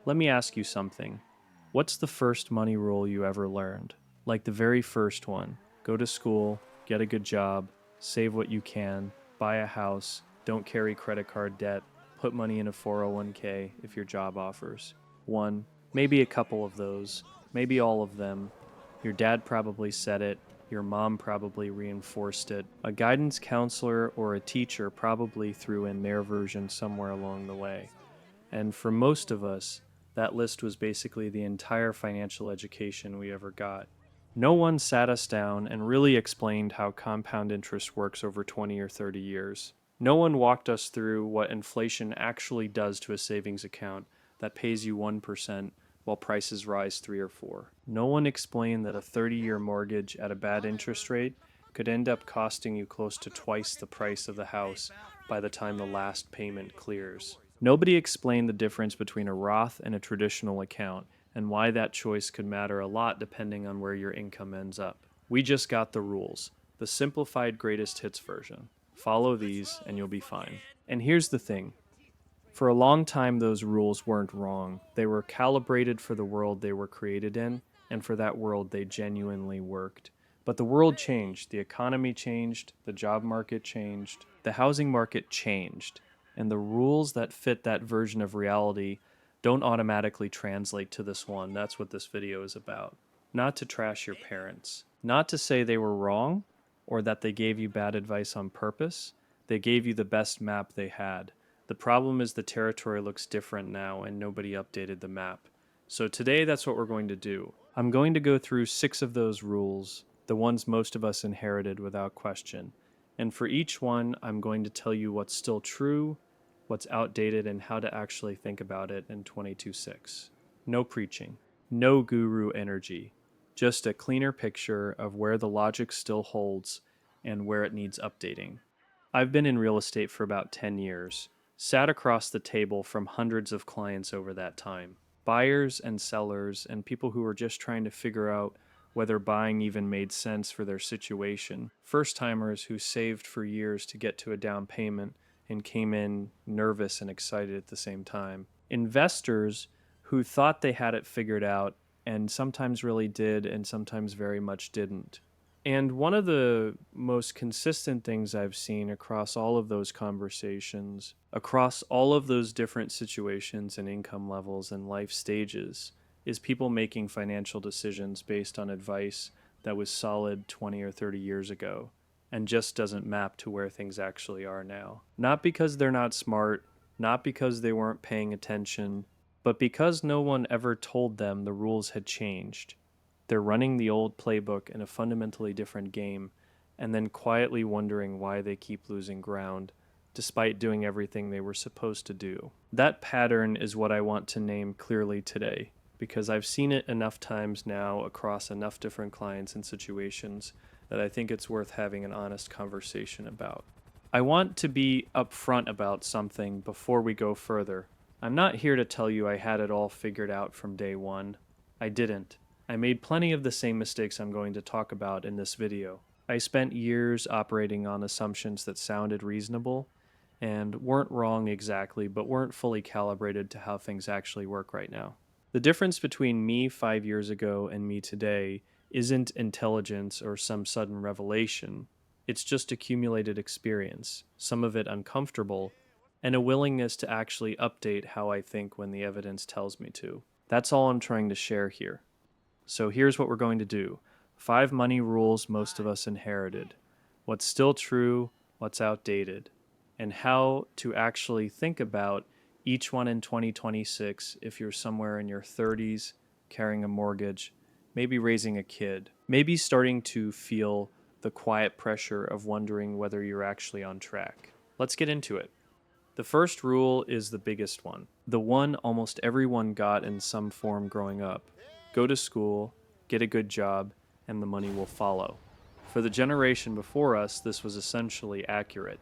Let me ask you something. What's the first money rule you ever learned? Like the very first one. Go to school, get a good job, save what you can, buy a house, don't carry credit card debt, put money in a 401k if your job offers. One, maybe a couple of those, maybe all of them. Your dad probably said it, your mom probably reinforced it, a guidance counselor or a teacher probably threw in their version somewhere along the way. And for most of us, that list was basically the entire financial education we ever got. No one sat us down and really explained how compound interest works over 20 or 30 years. No one walked us through what inflation actually does to a savings account that pays you 1% while prices rise 3 or 4. No one explained that a 30-year mortgage at a bad interest rate could end up costing you close to twice the price of the house by the time the last payment clears. Nobody explained the difference between a Roth and a traditional account and why that choice could matter a lot depending on where your income ends up. We just got the rules, the simplified greatest hits version. Follow these and you'll be fine. And here's the thing. For a long time, those rules weren't wrong. They were calibrated for the world they were created in, and for that world they genuinely worked. But the world changed, the economy changed, the job market changed, the housing market changed, and the rules that fit that version of reality don't automatically translate to this one. That's what this video is about. Not to trash your parents, not to say they were wrong or that they gave you bad advice on purpose. They gave you the best map they had. The problem is the territory looks different now and nobody updated the map. So today that's what we're going to do. I'm going to go through 6 of those rules, the ones most of us inherited without question. And for each one, I'm going to tell you what's still true, what's outdated, and how to actually think about it in 22.6. No preaching, no guru energy, just a cleaner picture of where the logic still holds and where it needs updating. I've been in real estate for about 10 years, sat across the table from hundreds of clients over that time, buyers and sellers and people who were just trying to figure out whether buying even made sense for their situation, first-timers who saved for years to get to a down payment and came in nervous and excited at the same time, investors who thought they had it figured out and sometimes really did and sometimes very much didn't. And one of the most consistent things I've seen across all of those conversations, across all of those different situations and income levels and life stages, is people making financial decisions based on advice that was solid 20 or 30 years ago and just doesn't map to where things actually are now. Not because they're not smart, not because they weren't paying attention, but because no one ever told them the rules had changed. They're running the old playbook in a fundamentally different game and then quietly wondering why they keep losing ground despite doing everything they were supposed to do. That pattern is what I want to name clearly today because I've seen it enough times now across enough different clients and situations that I think it's worth having an honest conversation about. I want to be upfront about something before we go further. I'm not here to tell you I had it all figured out from day one. I didn't. I made plenty of the same mistakes I'm going to talk about in this video. I spent years operating on assumptions that sounded reasonable and weren't wrong exactly, but weren't fully calibrated to how things actually work right now. The difference between me 5 years ago and me today isn't intelligence or some sudden revelation. It's just accumulated experience, some of it uncomfortable, and a willingness to actually update how I think when the evidence tells me to. That's all I'm trying to share here. So here's what we're going to do. 5 money rules most of us inherited. What's still true, what's outdated, and how to actually think about each one in 2026 if you're somewhere in your 30s, carrying a mortgage, maybe raising a kid, maybe starting to feel the quiet pressure of wondering whether you're actually on track. Let's get into it. The first rule is the biggest one, the one almost everyone got in some form growing up. Go to school, get a good job, and the money will follow. For the generation before us, this was essentially accurate.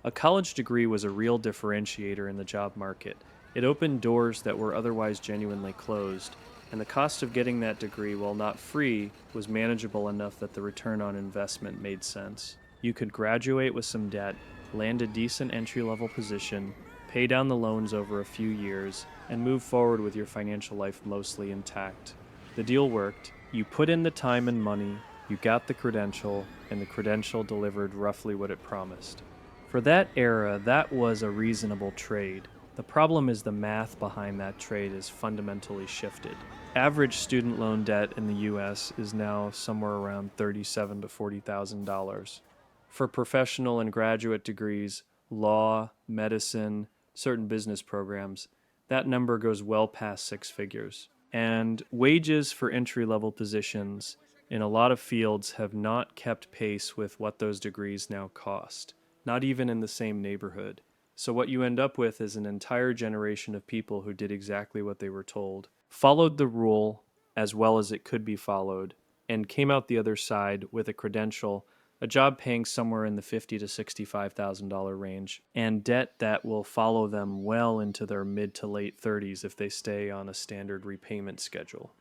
A college degree was a real differentiator in the job market. It opened doors that were otherwise genuinely closed, and the cost of getting that degree, while not free, was manageable enough that the return on investment made sense. You could graduate with some debt, land a decent entry-level position, pay down the loans over a few years, and move forward with your financial life mostly intact. The deal worked. You put in the time and money, you got the credential, and the credential delivered roughly what it promised. For that era, that was a reasonable trade. The problem is the math behind that trade is fundamentally shifted. Average student loan debt in the US is now somewhere around $37,000 to $40,000. For professional and graduate degrees, law, medicine, certain business programs, that number goes well past six figures. And wages for entry-level positions in a lot of fields have not kept pace with what those degrees now cost, not even in the same neighborhood. So what you end up with is an entire generation of people who did exactly what they were told, followed the rule as well as it could be followed, and came out the other side with a credential, a job paying somewhere in the $50,000 to $65,000 range, and debt that will follow them well into their mid to late 30s if they stay on a standard repayment schedule.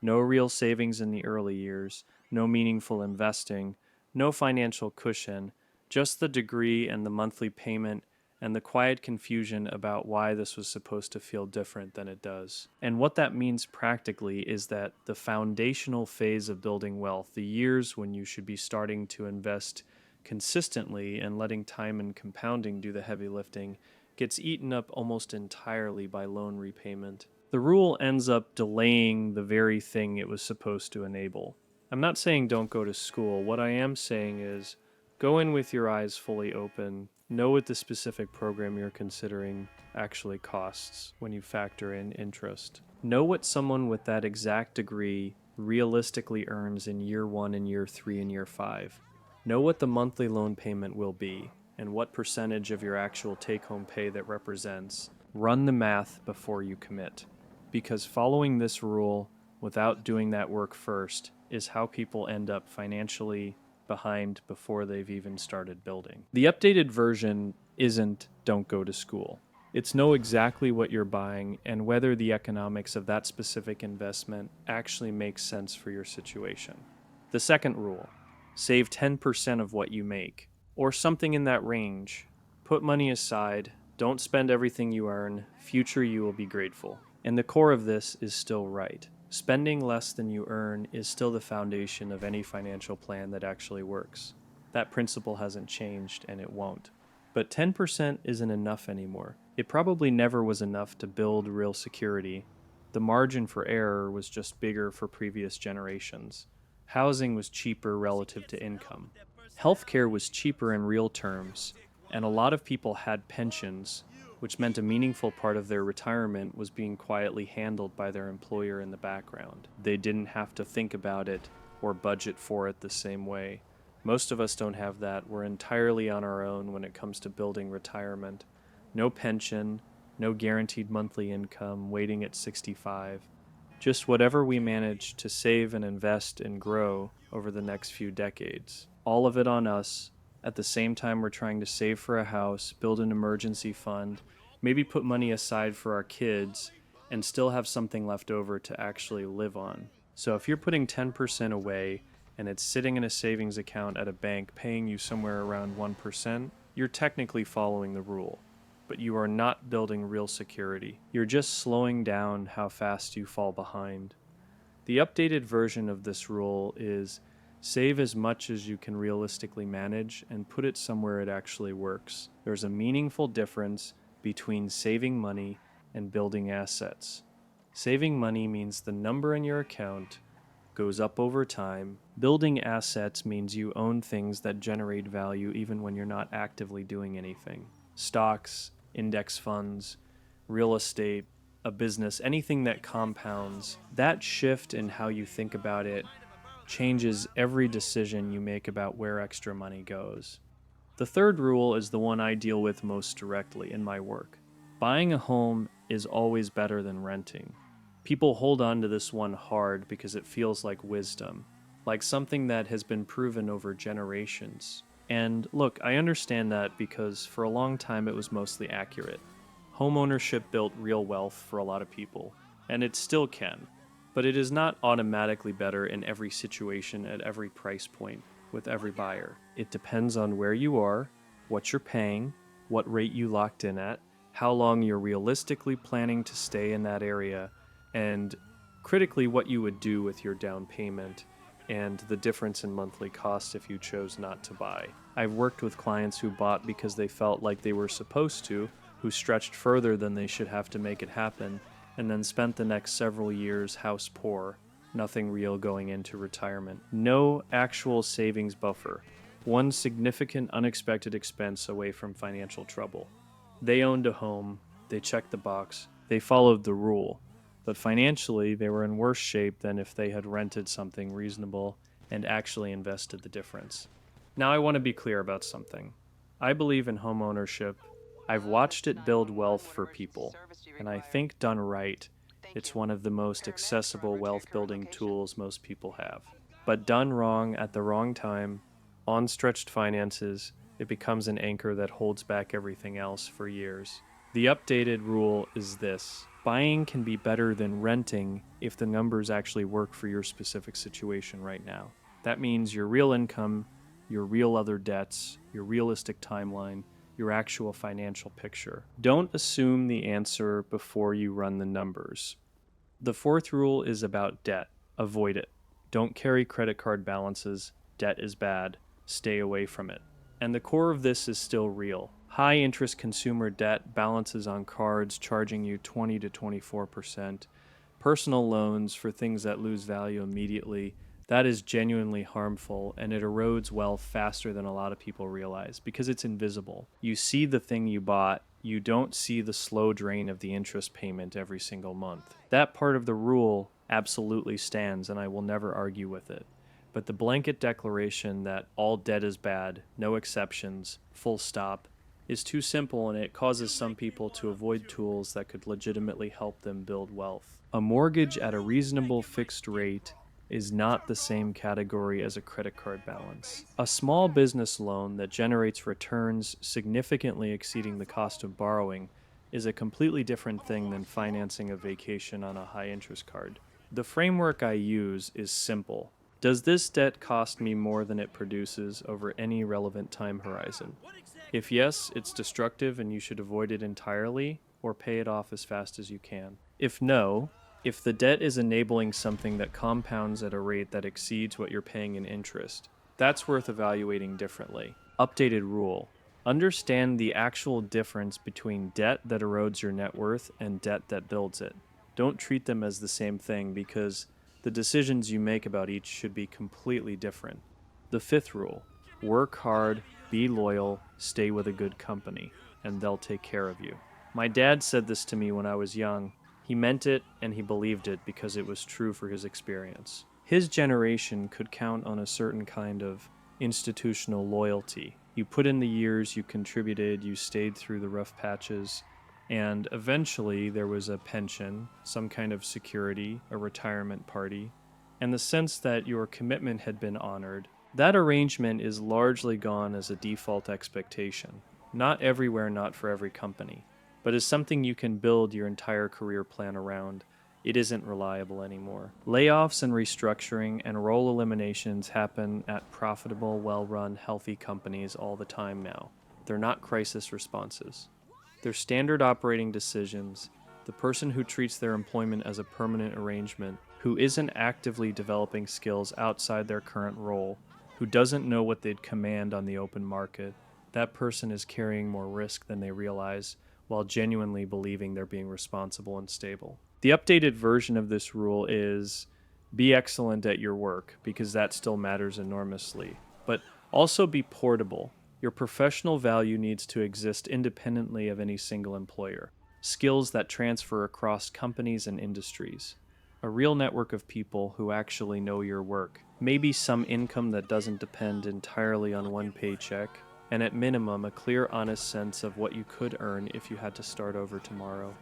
No real savings in the early years, no meaningful investing, no financial cushion, just the degree and the monthly payment and the quiet confusion about why this was supposed to feel different than it does. And what that means practically is that the foundational phase of building wealth, the years when you should be starting to invest consistently and letting time and compounding do the heavy lifting, gets eaten up almost entirely by loan repayment. The rule ends up delaying the very thing it was supposed to enable. I'm not saying don't go to school. What I am saying is go in with your eyes fully open. Know what the specific program you're considering actually costs when you factor in interest. Know what someone with that exact degree realistically earns in year 1 and year 3 and year 5. Know what the monthly loan payment will be and what percentage of your actual take-home pay that represents. Run the math before you commit. Because following this rule without doing that work first is how people end up financially behind before they've even started building. The updated version isn't don't go to school. It's know exactly what you're buying and whether the economics of that specific investment actually makes sense for your situation. The second rule, save 10% of what you make, or something in that range. Put money aside, don't spend everything you earn, future you will be grateful. And the core of this is still right. Spending less than you earn is still the foundation of any financial plan that actually works. That principle hasn't changed, and it won't. But 10% isn't enough anymore. It probably never was enough to build real security. The margin for error was just bigger for previous generations. Housing was cheaper relative to income. Healthcare was cheaper in real terms, and a lot of people had pensions, which meant a meaningful part of their retirement was being quietly handled by their employer in the background. They didn't have to think about it or budget for it the same way. Most of us don't have that. We're entirely on our own when it comes to building retirement. No pension, no guaranteed monthly income, waiting at 65. Just whatever we manage to save and invest and grow over the next few decades. All of it on us. At the same time, we're trying to save for a house, build an emergency fund, maybe put money aside for our kids, and still have something left over to actually live on. So if you're putting 10% away and it's sitting in a savings account at a bank paying you somewhere around 1%, you're technically following the rule. But you are not building real security. You're just slowing down how fast you fall behind. The updated version of this rule is save as much as you can realistically manage and put it somewhere it actually works. There's a meaningful difference between saving money and building assets. Saving money means the number in your account goes up over time. Building assets means you own things that generate value even when you're not actively doing anything. Stocks, index funds, real estate, a business, anything that compounds. That shift in how you think about it changes every decision you make about where extra money goes. The third rule is the one I deal with most directly in my work. Buying a home is always better than renting. People hold on to this one hard because it feels like wisdom, like something that has been proven over generations. And look, I understand that because for a long time it was mostly accurate. Homeownership built real wealth for a lot of people, and it still can. But it is not automatically better in every situation at every price point with every buyer. It depends on where you are, what you're paying, what rate you locked in at, how long you're realistically planning to stay in that area, and critically what you would do with your down payment and the difference in monthly costs if you chose not to buy. I've worked with clients who bought because they felt like they were supposed to, who stretched further than they should have to make it happen, and then spent the next several years house poor, nothing real going into retirement. No actual savings buffer, one significant unexpected expense away from financial trouble. They owned a home, they checked the box, they followed the rule, but financially they were in worse shape than if they had rented something reasonable and actually invested the difference. Now I want to be clear about something. I believe in home ownership. I've watched it build wealth for people, and I think done right, it's one of the most accessible wealth building tools most people have. But done wrong at the wrong time, on stretched finances, it becomes an anchor that holds back everything else for years. The updated rule is this: buying can be better than renting if the numbers actually work for your specific situation right now. That means your real income, your real other debts, your realistic timeline, your actual financial picture. Don't assume the answer before you run the numbers. The fourth rule is about debt. Avoid it. Don't carry credit card balances. Debt is bad. Stay away from it. And the core of this is still real. High interest consumer debt, balances on cards charging you 20 to 24%, personal loans for things that lose value immediately. That is genuinely harmful, and it erodes wealth faster than a lot of people realize because it's invisible. You see the thing you bought, you don't see the slow drain of the interest payment every single month. That part of the rule absolutely stands, and I will never argue with it. But the blanket declaration that all debt is bad, no exceptions, full stop, is too simple, and it causes some people to avoid tools that could legitimately help them build wealth. A mortgage at a reasonable fixed rate is not the same category as a credit card balance. A small business loan that generates returns significantly exceeding the cost of borrowing is a completely different thing than financing a vacation on a high-interest card. The framework I use is simple. Does this debt cost me more than it produces over any relevant time horizon? If yes, it's destructive and you should avoid it entirely or pay it off as fast as you can. If no, if the debt is enabling something that compounds at a rate that exceeds what you're paying in interest, that's worth evaluating differently. Updated rule. Understand the actual difference between debt that erodes your net worth and debt that builds it. Don't treat them as the same thing because the decisions you make about each should be completely different. The fifth rule. Work hard, be loyal, stay with a good company, and they'll take care of you. My dad said this to me when I was young. He meant it, and he believed it because it was true for his experience. His generation could count on a certain kind of institutional loyalty. You put in the years, you contributed, you stayed through the rough patches, and eventually there was a pension, some kind of security, a retirement party, and the sense that your commitment had been honored. That arrangement is largely gone as a default expectation. Not everywhere, not for every company, but as something you can build your entire career plan around. It isn't reliable anymore. Layoffs and restructuring and role eliminations happen at profitable, well-run, healthy companies all the time now. They're not crisis responses. They're standard operating decisions. The person who treats their employment as a permanent arrangement, who isn't actively developing skills outside their current role, who doesn't know what they'd command on the open market, that person is carrying more risk than they realize, while genuinely believing they're being responsible and stable. The updated version of this rule is be excellent at your work, because that still matters enormously, but also be portable. Your professional value needs to exist independently of any single employer. Skills that transfer across companies and industries. A real network of people who actually know your work. Maybe some income that doesn't depend entirely on one paycheck, and at minimum, a clear, honest sense of what you could earn if you had to start over tomorrow.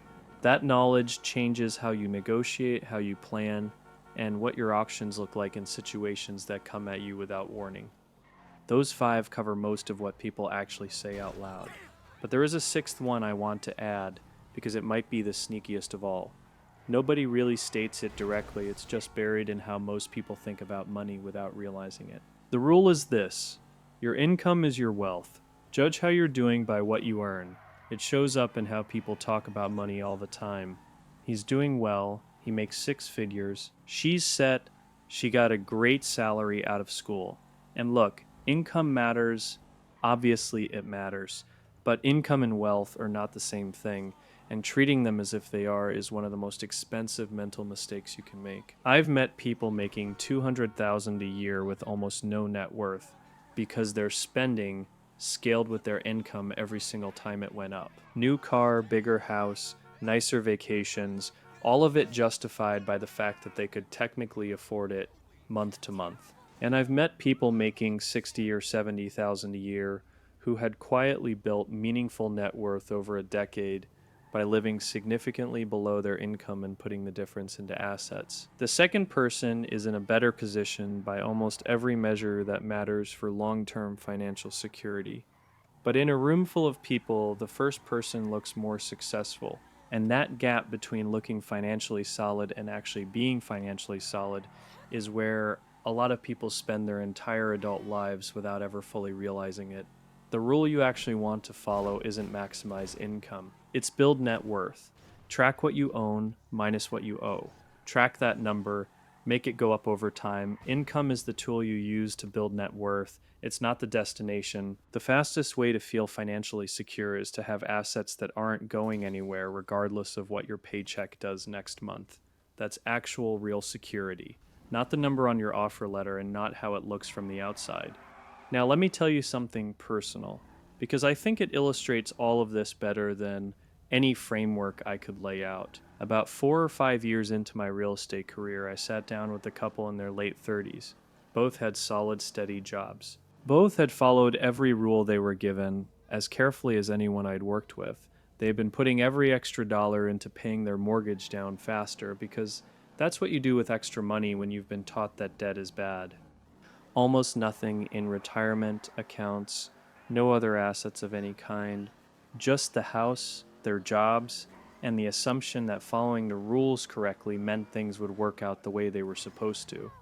That knowledge changes how you negotiate, how you plan, and what your options look like in situations that come at you without warning. Those 5 cover most of what people actually say out loud. But there is a 6th one I want to add, because it might be the sneakiest of all. Nobody really states it directly, it's just buried in how most people think about money without realizing it. The rule is this: your income is your wealth. Judge how you're doing by what you earn. It shows up in how people talk about money all the time. He's doing well, he makes six figures, she's set, she got a great salary out of school. And look, income matters, obviously it matters, but income and wealth are not the same thing, and treating them as if they are is one of the most expensive mental mistakes you can make. I've met people making $200,000 a year with almost no net worth because their spending scaled with their income every single time it went up. New car, bigger house, nicer vacations, all of it justified by the fact that they could technically afford it month to month. And I've met people making 60 or 70,000 a year who had quietly built meaningful net worth over a decade by living significantly below their income and putting the difference into assets. The second person is in a better position by almost every measure that matters for long-term financial security. But in a room full of people, the first person looks more successful. And that gap between looking financially solid and actually being financially solid is where a lot of people spend their entire adult lives without ever fully realizing it. The rule you actually want to follow isn't maximize income, it's build net worth. Track what you own minus what you owe. Track that number, make it go up over time. Income is the tool you use to build net worth. It's not the destination. The fastest way to feel financially secure is to have assets that aren't going anywhere regardless of what your paycheck does next month. That's actual real security, not the number on your offer letter and not how it looks from the outside. Now, let me tell you something personal, because I think it illustrates all of this better than any framework I could lay out. About 4 or 5 years into my real estate career, I sat down with a couple in their late 30s. Both had solid, steady jobs. Both had followed every rule they were given as carefully as anyone I'd worked with. They had been putting every extra dollar into paying their mortgage down faster because that's what you do with extra money when you've been taught that debt is bad. Almost nothing in retirement accounts, no other assets of any kind, just the house, their jobs, and the assumption that following the rules correctly meant things would work out the way they were supposed to.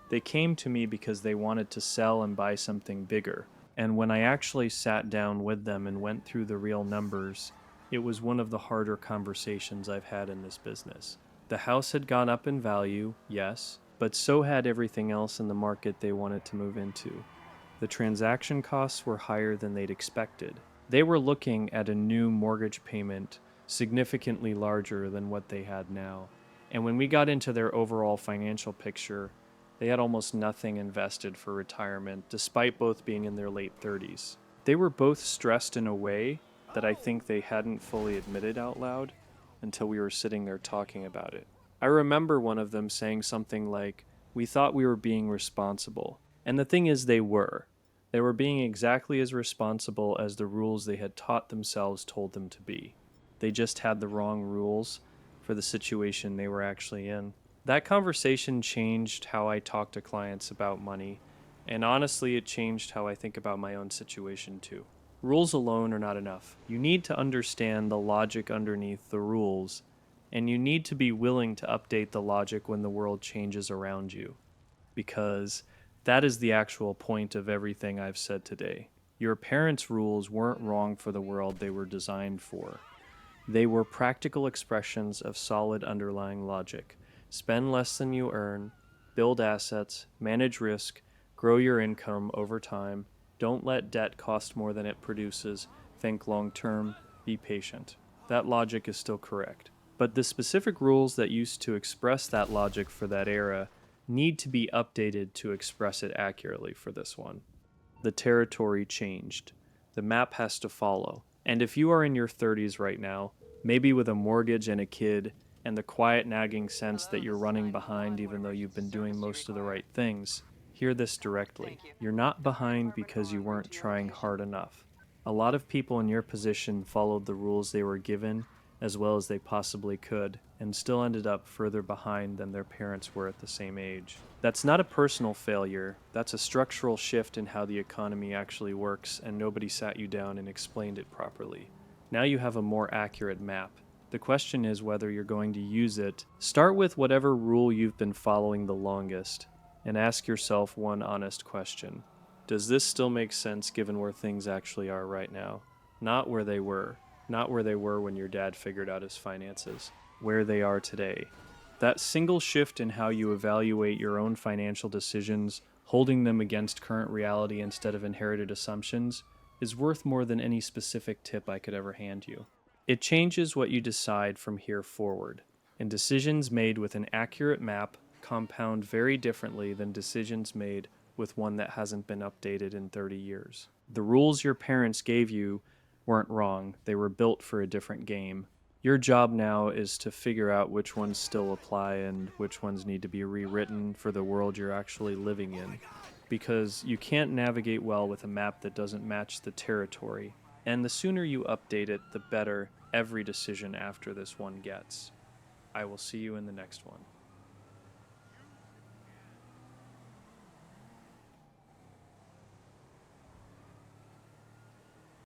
They came to me because they wanted to sell and buy something bigger. And when I actually sat down with them and went through the real numbers, it was one of the harder conversations I've had in this business. The house had gone up in value, yes, but so had everything else in the market they wanted to move into. The transaction costs were higher than they'd expected. They were looking at a new mortgage payment significantly larger than what they had now. And when we got into their overall financial picture, they had almost nothing invested for retirement, despite both being in their late 30s. They were both stressed in a way that I think they hadn't fully admitted out loud until we were sitting there talking about it. I remember one of them saying something like, "We thought we were being responsible." And the thing is, they were. They were being exactly as responsible as the rules they had taught themselves told them to be. They just had the wrong rules for the situation they were actually in. That conversation changed how I talk to clients about money, and honestly, it changed how I think about my own situation too. Rules alone are not enough. You need to understand the logic underneath the rules, and you need to be willing to update the logic when the world changes around you, because that is the actual point of everything I've said today. Your parents' rules weren't wrong for the world they were designed for. They were practical expressions of solid underlying logic. Spend less than you earn, build assets, manage risk, grow your income over time, don't let debt cost more than it produces, think long term, be patient. That logic is still correct. But the specific rules that used to express that logic for that era need to be updated to express it accurately for this one. The territory changed. The map has to follow. And if you are in your 30s right now, maybe with a mortgage and a kid, and the quiet nagging sense that you're running behind even though you've been doing most of the right things, hear this directly. You're not behind because you weren't trying hard enough. A lot of people in your position followed the rules they were given as well as they possibly could, and still ended up further behind than their parents were at the same age. That's not a personal failure, that's a structural shift in how the economy actually works, and nobody sat you down and explained it properly. Now you have a more accurate map. The question is whether you're going to use it. Start with whatever rule you've been following the longest, and ask yourself one honest question. Does this still make sense given where things actually are right now? Not where they were. not where they were when your dad figured out his finances, where they are today. That single shift in how you evaluate your own financial decisions, holding them against current reality instead of inherited assumptions, is worth more than any specific tip I could ever hand you. It changes what you decide from here forward, and decisions made with an accurate map compound very differently than decisions made with one that hasn't been updated in 30 years. The rules your parents gave you weren't wrong, they were built for a different game. Your job now is to figure out which ones still apply and which ones need to be rewritten for the world you're actually living in. Because you can't navigate well with a map that doesn't match the territory, and the sooner you update it, the better every decision after this one gets. I will see you in the next one.